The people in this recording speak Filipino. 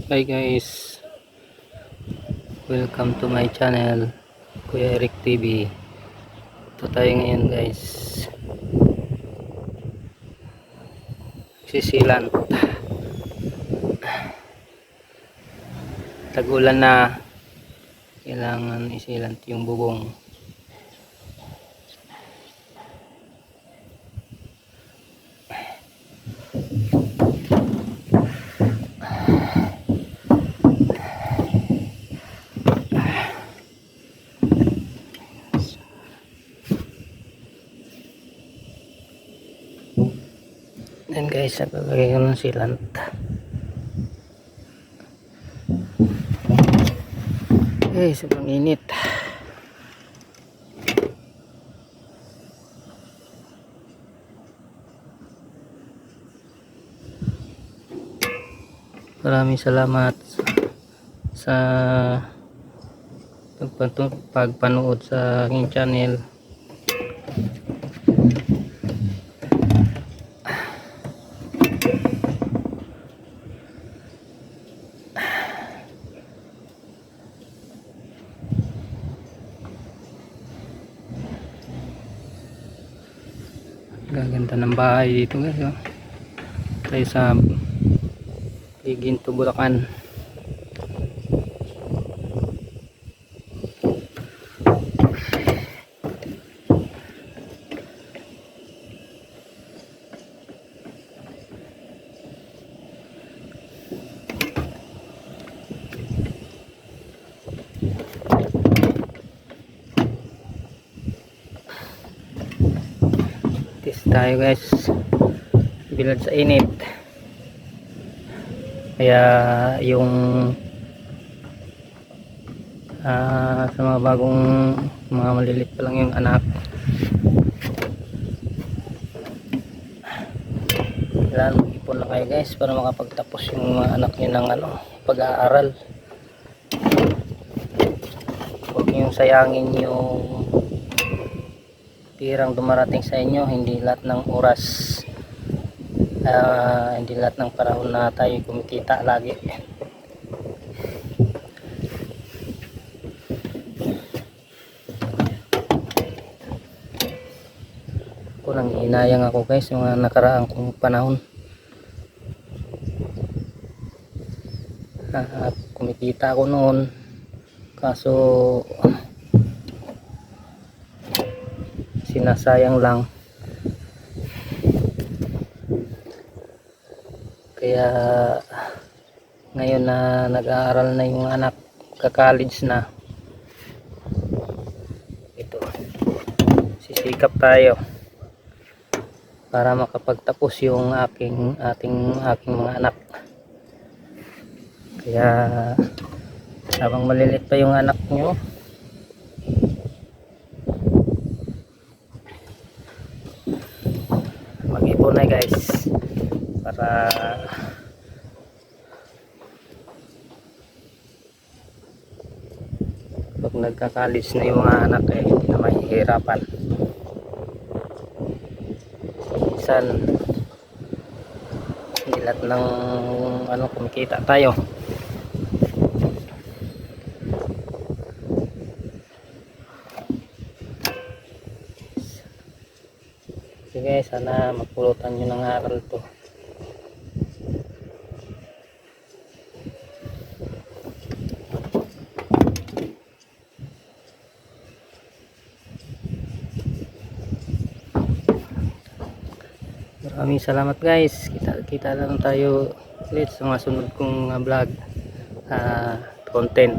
Hi guys, welcome to my channel, Kuya Eric TV. Ito tayo ngayon guys, sisilant. Tag-ulan na, kailangan isilant yung bubong. Yan guys, naglagay ko ng silant. Eh, sobrang init. Maraming salamat sa pagpanood sa aking channel. Gaganda ng bahay dito guys, oh. Tayo sa Ginto, Bulacan. Tayo guys, bilad sa init, kaya yung sa mga bagong mga malilit pa lang yung anak, kailangan mag-ipon na kayo guys para makapagtapos yung mga anak nyo ng pag-aaral. Huwag yung sayangin yung tirang dumarating sa inyo. Hindi lahat ng oras, hindi lahat ng panahon na tayo kumikita lagi. Ako nang hinayang ako guys yung mga nakaraang kong panahon, kumikita ako noon, kaso sinasayang lang. Kaya ngayon na nag-aaral na yung anak, ka-college na, ito sisikap tayo para makapagtapos yung aking mga anak. Kaya habang malilit pa yung anak nyo, mag-ipon na guys para pag nagka-college na yung mga anak hindi na mahihirapan. Minsan hindi lahat ng kumikita tayo. Sige, sana mapulutan nyo ng aral to. Maraming salamat guys. Kita lang tayo ulit sa mga sunod kong vlog content.